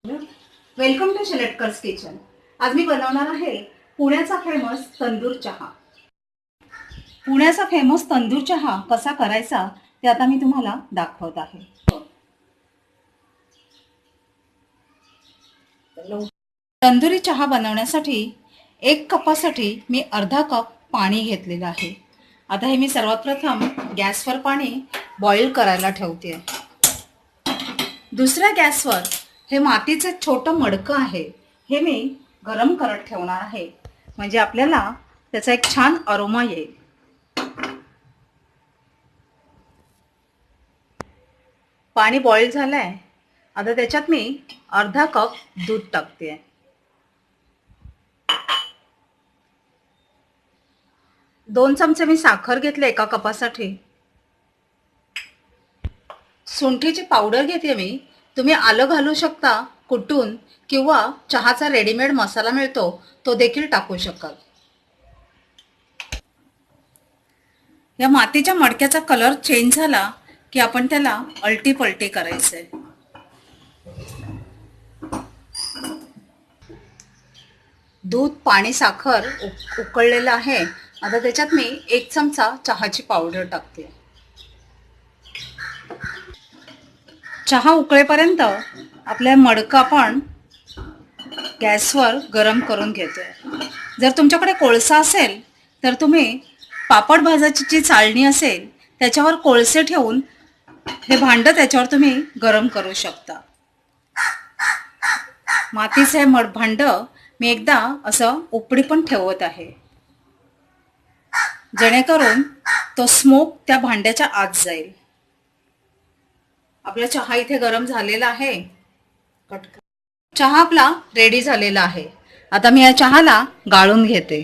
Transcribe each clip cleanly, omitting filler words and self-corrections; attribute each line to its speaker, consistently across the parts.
Speaker 1: Welcome to शेलेटकर्स kitchen. आज मी बनवणार आहे पुण्याचा फेमस तंदूर चहा। पुण्याचा फेमस तंदूर चहा कसा करायचा ते आता मी तुम्हाला दाखवत आहे। तंदुरी चहा बनवण्यासाठी 1 कपासाठी मी अर्धा कप पाणी घेतलेलं आहे। आता हे मी सर्वात प्रथम गॅसवर पाणी बॉईल करायला ठेवते। दुसऱ्या गॅसवर हे मातीचे छोटं मडकं आहे, हे मी गरम करत ठेवणार आहे, म्हणजे आपल्याला त्याचा एक छान अरोमा येईल। पाणी बॉईल झालंय, आता त्याच्यात मी अर्धा कप दूध टाकते। दोन चमचे मी साखर घेतले एका कपासाठी। सुंठीची पावडर घेते मी, तुम्ही आलं घालू शकता कुटून, किंवा चहाचा रेडीमेड मसाला मिळतो तो देखील टाकू शकाल। या मातीच्या मडक्याचा कलर चेंज झाला की आपण त्याला अलटी पलटी करायचंय। दूध, पाणी, साखर उकळलेलं आहे। आता त्याच्यात मी 1 चमचा चहाची पावडर टाकते। चहा उकळेपर्यंत आपल्या मडकं आपण गॅसवर गरम करून घेतोय। जर तुमच्याकडे कोळसा असेल तर तुम्ही पापड भाजायची जी चाळणी असेल त्याच्यावर कोळसे ठेवून हे भांड त्याच्यावर तुम्ही गरम करू शकता। मातीचे भांड मी एकदा असं उपडी पण ठेवत आहे, जेणेकरून तो स्मोक त्या भांड्याच्या आत जाईल। आपला चहा इथे गरम झालेला आहे। चहा आपला रेडी झालेला आहे। आता मी या चहाला गाळून घेते।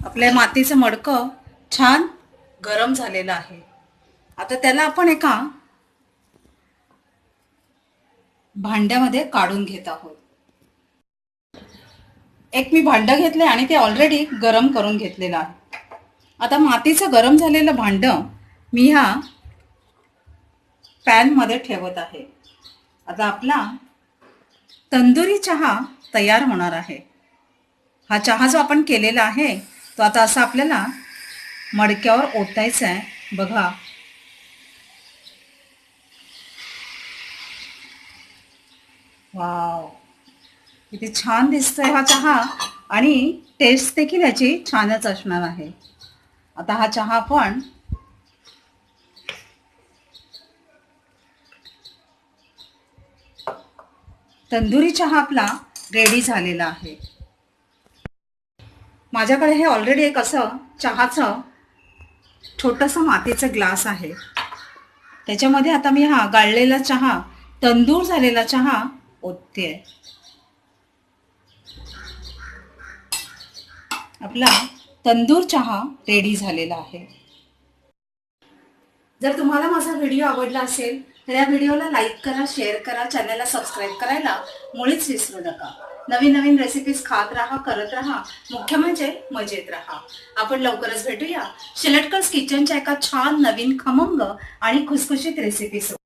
Speaker 1: आपल्या मातीचं मडकं छान गरम झालेलं आहे। आता त्याला आपण एका भांड्यामध्ये काढून घेत आहोत। एक मी भांड घेतले आणि ते ऑलरेडी गरम करून घेतलेलं आहे। आता मातीचं गरम झालेलं भांड मी ह्या पॅन मध्ये ठेवत आहे। आता आपला तंदुरी चहा तयार होणार आहे। हा चहा जो आपण केलेला आहे तो आता असा आपल्याला मडक्यावर ओतायचा आहे। बघा, वाव, किती छान दिसतोय हा चहा, आणि टेस्ट देखील याची छानच असणार आहे। आता हा चहा आपण तंदुरी चहा आपला रेडी झालेला आहे। माझ्याकडे हे ऑलरेडी एक असं चहाचं छोटंसं मातीचं ग्लास आहे, त्याच्यामध्ये आता मी हा गाळलेला चहा, तंदूर झालेला चहा ओतते। आपला तंदूर चहा रेडी झालेला आहे। जर तुम्हाला माझा व्हिडिओ आवडला असेल तर या व्हिडिओला लाईक करा, शेअर करा, चॅनलला सबस्क्राईब करायला मुळीच विसरू नका। नवीन नवीन रेसिपीज खात राहा, करत राहा, मुख्य म्हणजे मजेत राहा। आपण लवकरच भेटूया शेलेटकर्स किचनच्या एका छान नवीन खमंग आणि खुसखुशीत रेसिपी सोबत।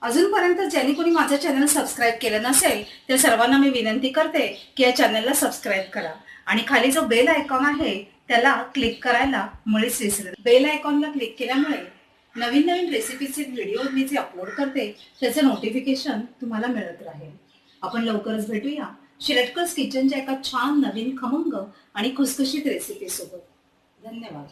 Speaker 1: अजूनपर्यंत ज्यांनी कोणी माझं चॅनल सबस्क्राईब केलं नसेल त्या सर्वांना मी विनंती करते की या चॅनलला सबस्क्राईब करा, आणि खाली जो बेल आयकॉन आहे त्याला क्लिक करायला मुळीच विसरू नका। बेल आयकॉनला क्लिक केल्यामुळे नवीन नवीन रेसिपीचे व्हिडिओ मी जे अपलोड करते त्याचं नोटिफिकेशन तुम्हाला मिळत राहील। आपण लवकरच भेटूया शेलेटकर्स किचनच्या एका छान नवीन खमंग आणि खुसखुशीत रेसिपी सोबत। धन्यवाद।